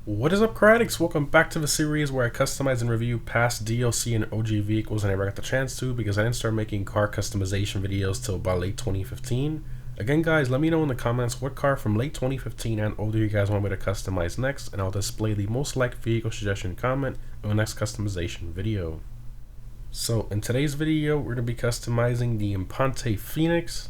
What is up, critics? Welcome back to the series where I customize and review past DLC and OG vehicles I never got the chance to because I didn't start making car customization videos till about late 2015. Again, guys, let me know in the comments what car from late 2015 and older you guys want me to customize next, and I'll display the most liked vehicle suggestion comment in the next customization video. So in today's video, we're going to be customizing the Imponte Phoenix.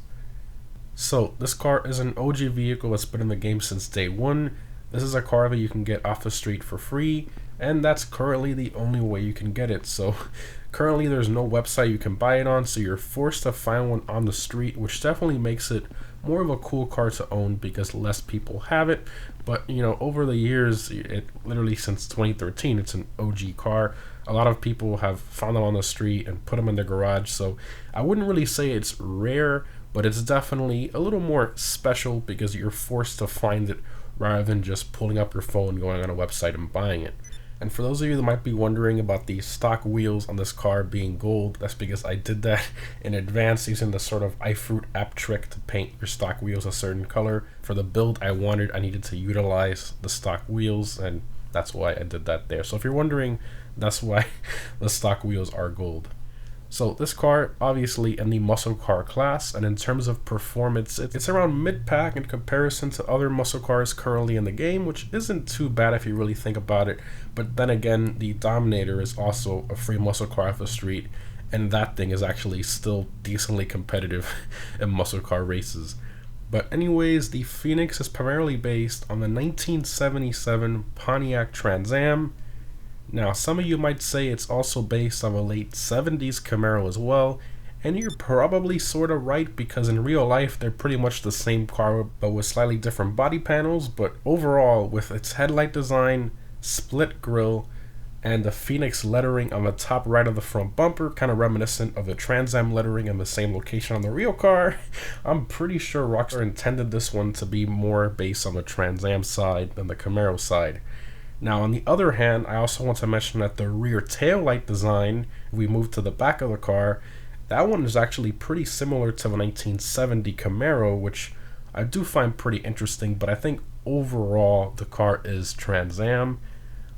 So this car is an OG vehicle that's been in the game since day one. This is a car that you can get off the street for free, and that's currently the only way you can get it. So currently there's no website you can buy it on, so you're forced to find one on the street, which definitely makes it more of a cool car to own because less people have it. But you know, over the years, it literally since 2013, it's an OG car. A lot of people have found them on the street and put them in their garage, so I wouldn't really say it's rare, but it's definitely a little more special because you're forced to find it rather than just pulling up your phone, going on a website and buying it. And for those of you that might be wondering about the stock wheels on this car being gold, that's because I did that in advance using the sort of iFruit app trick to paint your stock wheels a certain color. For the build I needed to utilize the stock wheels, and that's why I did that there. So if you're wondering, that's why the stock wheels are gold. So this car, obviously in the muscle car class, and in terms of performance, it's around mid-pack in comparison to other muscle cars currently in the game, which isn't too bad if you really think about it. But then again, the Dominator is also a free muscle car off the street, and that thing is actually still decently competitive in muscle car races. But anyways, the Phoenix is primarily based on the 1977 Pontiac Trans Am. Now, some of you might say it's also based on a late 70s Camaro as well, and you're probably sort of right because in real life they're pretty much the same car but with slightly different body panels. But overall, with its headlight design, split grille, and the Phoenix lettering on the top right of the front bumper, kind of reminiscent of the Trans Am lettering in the same location on the real car, I'm pretty sure Rockstar intended this one to be more based on the Trans Am side than the Camaro side. Now, on the other hand, I also want to mention that the rear taillight design, if we move to the back of the car, that one is actually pretty similar to the 1970 Camaro, which I do find pretty interesting, but I think overall the car is Trans Am.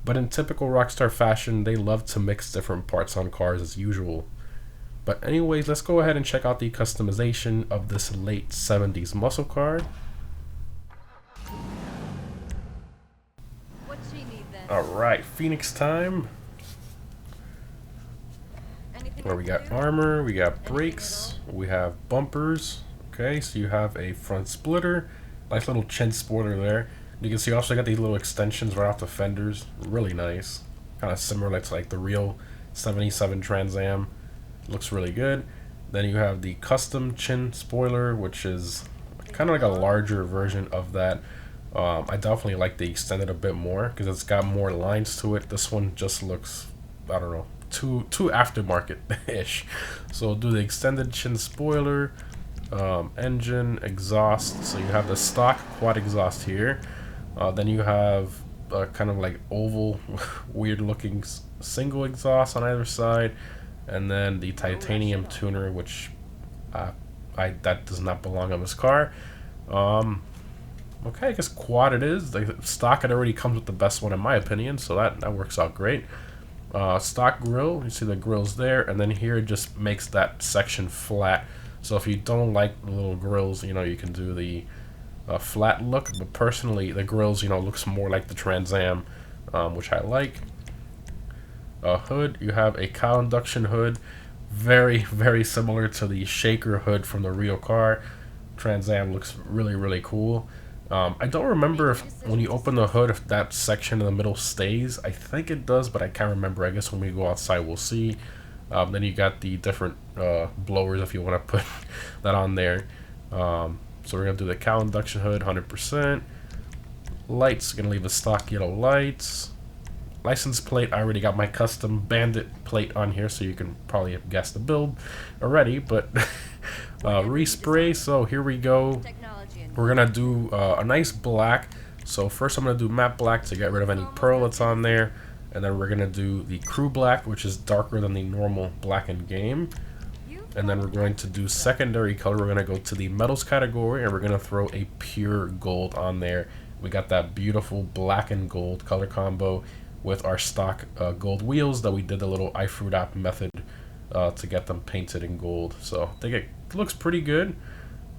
But in typical Rockstar fashion, they love to mix different parts on cars as usual. But anyways, let's go ahead and check out the customization of this late 70s muscle car. Alright, Phoenix time. Where we got armor, we got brakes, we have bumpers. Okay, so you have a front splitter, nice little chin spoiler there. You can see also got these little extensions right off the fenders, really nice. Kind of similar to like the real 77 Trans Am. Looks really good. Then you have the custom chin spoiler, which is kind of like a larger version of that. I definitely like the extended a bit more because it's got more lines to it. This one just looks, I don't know, too aftermarket-ish. So we'll do the extended chin spoiler, engine, exhaust. So you have the stock quad exhaust here. Then you have kind of like oval, weird-looking single exhaust on either side, and then the titanium tuner, which that does not belong on this car. Okay, I guess quad it is. The stock, it already comes with the best one in my opinion, so that works out great. Stock grill, you see the grills there, and then here it just makes that section flat. So if you don't like the little grills, you know, you can do the flat look. But personally, the grills, you know, looks more like the Trans Am, which I like. Hood, you have a cowl induction hood, very, very similar to the shaker hood from the real car. Trans Am looks really, really cool. I don't remember if when you open the hood if that section in the middle stays. I think it does, but I can't remember. I guess when we go outside we'll see. Then you got the different blowers if you want to put that on there. So we're going to do the cowl induction hood 100%. Lights, going to leave the stock yellow lights. License plate, I already got my custom bandit plate on here, so you can probably have guessed the build already. But respray, so here we go. We're gonna do a nice black. So first I'm gonna do matte black to get rid of any pearl that's on there, and then we're gonna do the crew black, which is darker than the normal black in game. And then we're going to do secondary color. We're gonna go to the metals category, and we're gonna throw a pure gold on there. We got that beautiful black and gold color combo with our stock gold wheels that we did the little iFruit app method to get them painted in gold. So I think it looks pretty good.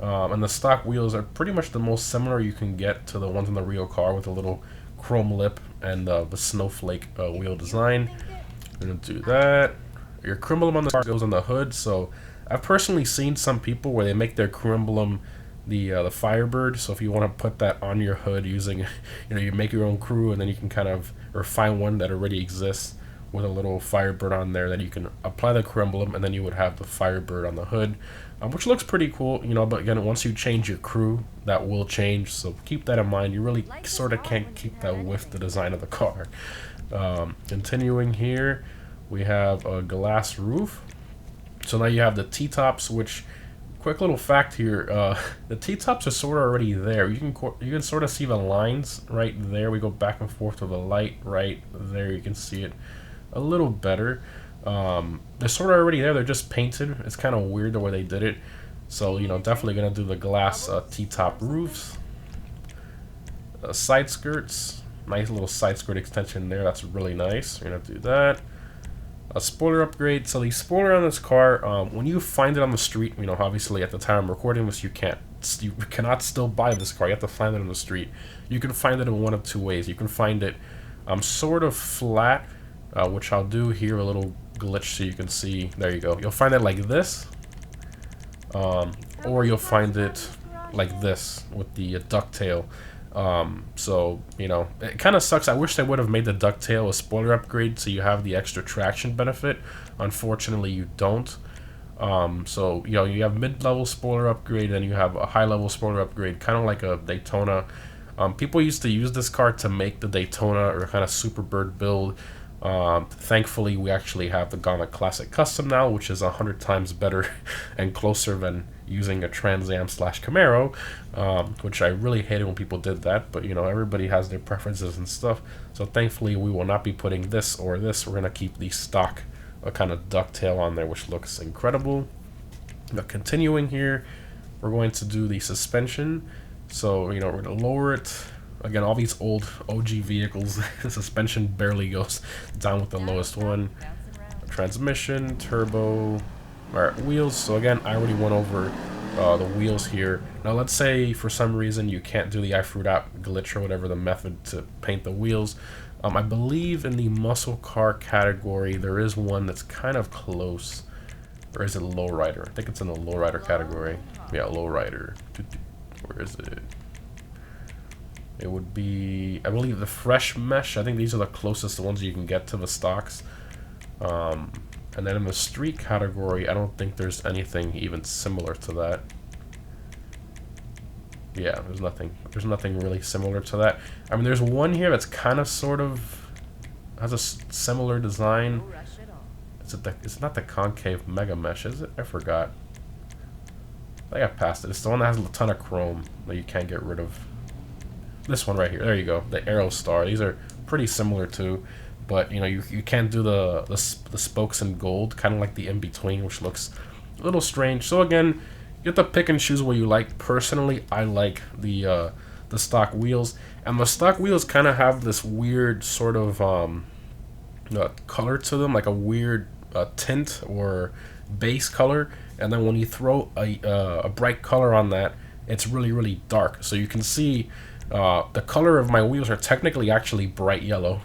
And the stock wheels are pretty much the most similar you can get to the ones in the real car with a little chrome lip and the snowflake wheel design. We're gonna do that. Your crew emblem on the car goes on the hood. So I've personally seen some people where they make their crew emblem the Firebird. So if you want to put that on your hood using, you make your own crew, and then you can kind of, or find one that already exists with a little Firebird on there, then you can apply the crew emblem, and then you would have the Firebird on the hood, which looks pretty cool, but again, once you change your crew, that will change, so keep that in mind. You really sort of can't keep that with the design of the car. Continuing here, we have a glass roof. So now you have the T-tops, which, quick little fact here, the T-tops are sort of already there. You can sort of see the lines right there. We go back and forth with the light right there. You can see it a little better. They're sort of already there. They're just painted. It's kind of weird the way they did it. So, definitely going to do the glass T-top roofs. Side skirts. Nice little side skirt extension there. That's really nice. We're going to do that. A spoiler upgrade. So the spoiler on this car, when you find it on the street, obviously at the time I'm recording this, you cannot still buy this car. You have to find it on the street. You can find it in one of two ways. You can find it sort of flat, which I'll do here, a little glitch so you can see. There you go. You'll find it like this, or you'll find it like this with the ducktail. So it kind of sucks. I wish they would have made the ducktail a spoiler upgrade so you have the extra traction benefit. Unfortunately, you don't. So you have mid-level spoiler upgrade, and you have a high-level spoiler upgrade, kind of like a Daytona. People used to use this car to make the Daytona or kind of Superbird build. Thankfully, we actually have the Gauntlet Classic Custom now, which is 100 times better and closer than using a Trans Am / Camaro, which I really hated when people did that, but everybody has their preferences and stuff. So thankfully, we will not be putting this or this. We're gonna keep the stock kind of ducktail on there, which looks incredible. Now, continuing here, we're going to do the suspension. So we're gonna lower it. Again, all these old OG vehicles, the suspension barely goes down with the lowest one. Transmission, turbo, alright, wheels. So again, I already went over the wheels here. Now let's say for some reason you can't do the iFruit app glitch or whatever the method to paint the wheels. I believe in the muscle car category there is one that's kind of close. Or is it lowrider? I think it's in the lowrider category. Yeah, lowrider. Where is it? It would be, I believe, the fresh mesh. I think these are the closest ones you can get to the stocks. And then in the street category, I don't think there's anything even similar to that. Yeah, there's nothing really similar to that. I mean, there's one here that's kind of sort of has a similar design. It's not the concave mega mesh, is it? I forgot. I got past it. It's the one that has a ton of chrome that you can't get rid of. This one right here. There you go. The Aerostar. These are pretty similar too, but you can't do the spokes in gold, kind of like the in between, which looks a little strange. So again, you have to pick and choose what you like. Personally, I like the stock wheels, and the stock wheels kind of have this weird sort of color to them, like a weird tint or base color, and then when you throw a bright color on that, it's really, really dark. So you can see the color of my wheels are technically actually bright yellow,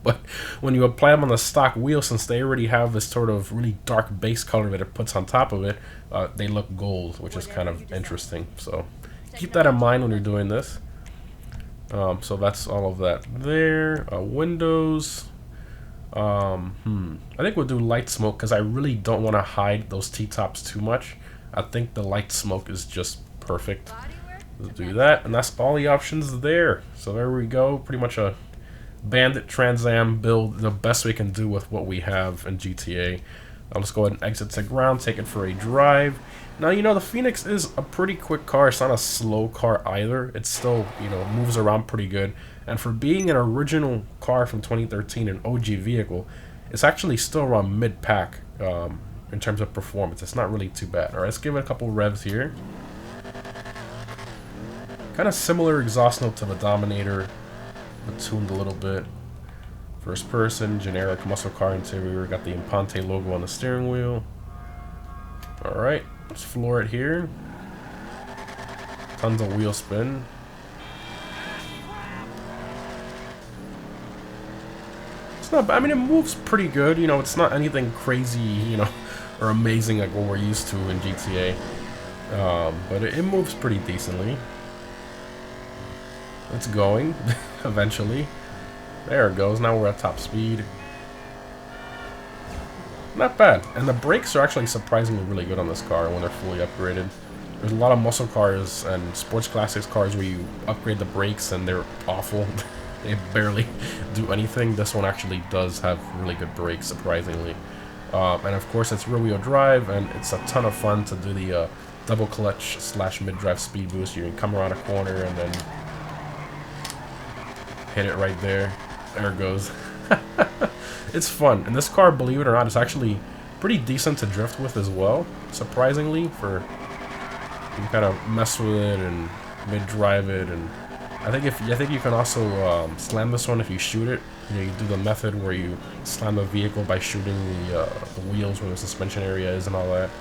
but when you apply them on the stock wheel, since they already have this sort of really dark base color that it puts on top of it, they look gold, which is kind of interesting. So keep that in mind when you're doing this. So that's all of that there. Windows. I think we'll do light smoke because I really don't want to hide those T-tops too much. I think the light smoke is just perfect. We'll do that, and that's all the options there. So there we go. Pretty much a Bandit Trans Am build, the best we can do with what we have in GTA. Let's go ahead and exit to ground, take it for a drive. Now, the Phoenix is a pretty quick car. It's not a slow car either. It still, moves around pretty good. And for being an original car from 2013, an OG vehicle, it's actually still around mid-pack in terms of performance. It's not really too bad. All right, let's give it a couple revs here. Kind of similar exhaust note to the Dominator, but tuned a little bit. First person, generic muscle car interior. Got the Imponte logo on the steering wheel. Alright, let's floor it here. Tons of wheel spin. It's not bad. I mean, it moves pretty good. You know, it's not anything crazy, you know, or amazing like what we're used to in GTA. But it moves pretty decently. It's going, eventually. There it goes. Now we're at top speed. Not bad. And the brakes are actually surprisingly really good on this car when they're fully upgraded. There's a lot of muscle cars and sports classics cars where you upgrade the brakes and they're awful. They barely do anything. This one actually does have really good brakes, surprisingly. And of course it's rear wheel drive, and it's a ton of fun to do the double clutch / mid drive speed boost. You can come around a corner and then hit it right there. There it goes. It's fun. And this car, believe it or not, is actually pretty decent to drift with as well, surprisingly. For you can kind of mess with it and mid drive it, and I think you can also slam this one if you shoot it. You know, you do the method where you slam the vehicle by shooting the wheels where the suspension area is and all that.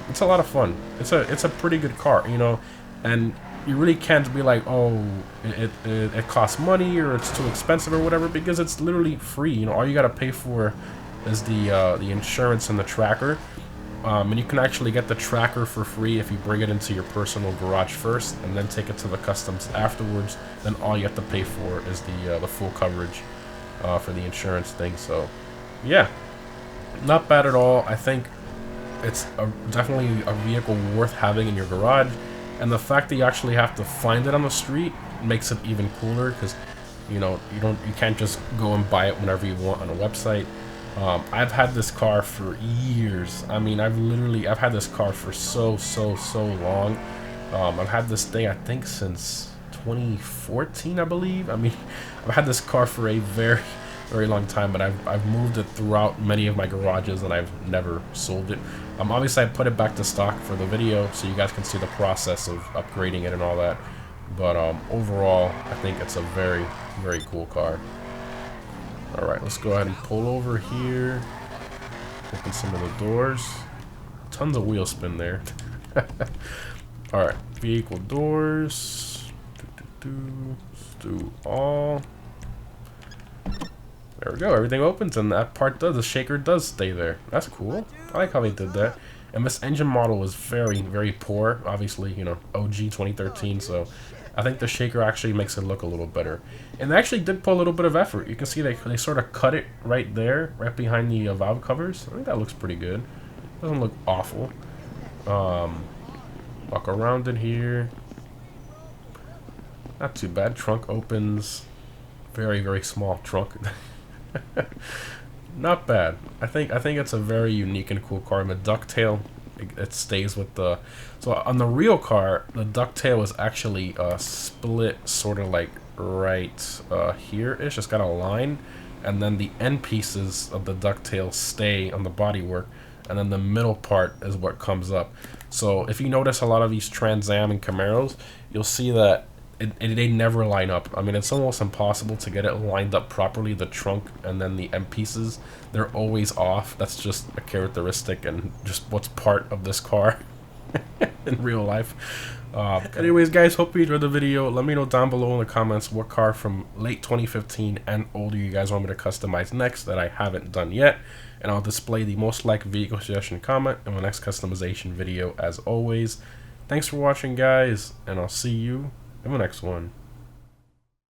It's a lot of fun. It's a pretty good car, you know, and you really can't be like, oh, it costs money or it's too expensive or whatever, because it's literally free. You know, all you gotta pay for is the insurance and the tracker. And you can actually get the tracker for free if you bring it into your personal garage first and then take it to the customs afterwards. Then all you have to pay for is the full coverage for the insurance thing. So yeah, not bad at all. I think it's definitely a vehicle worth having in your garage, and the fact that you actually have to find it on the street makes it even cooler, because you know you can't just go and buy it whenever you want on a website. I've had this car for years. I mean, I've had this car for so long. I've had this thing, I think, since 2014, I believe. I mean, I've had this car for a very long time, but I've moved it throughout many of my garages, and I've never sold it. Obviously, I put it back to stock for the video, so you guys can see the process of upgrading it and all that. But overall, I think it's a very cool car. Alright, let's go ahead and pull over here. Open some of the doors. Tons of wheel spin there. Alright, vehicle doors. Let's do all. There we go, everything opens, and that part the shaker does stay there. That's cool. I like how they did that. And this engine model was very poor. Obviously, you know, OG 2013, so I think the shaker actually makes it look a little better. And they actually did put a little bit of effort. You can see they sort of cut it right there, right behind the valve covers. I think that looks pretty good. Doesn't look awful. Walk around in here. Not too bad. Trunk opens. Very small trunk. Not bad. I think it's a very unique and cool car. And the ducktail, it stays with the. So on the real car, the ducktail is actually split, sort of like right here-ish. It's got a line, and then the end pieces of the ducktail stay on the bodywork, and then the middle part is what comes up. So if you notice a lot of these Trans Am and Camaros, you'll see that they never line up. I mean, it's almost impossible to get it lined up properly. The trunk and then the end pieces, they're always off. That's just a characteristic and just what's part of this car in real life. Anyways, guys, hope you enjoyed the video. Let me know down below in the comments what car from late 2015 and older you guys want me to customize next that I haven't done yet, and I'll display the most liked vehicle suggestion comment in my next customization video as always. Thanks for watching, guys, and I'll see you in the next one.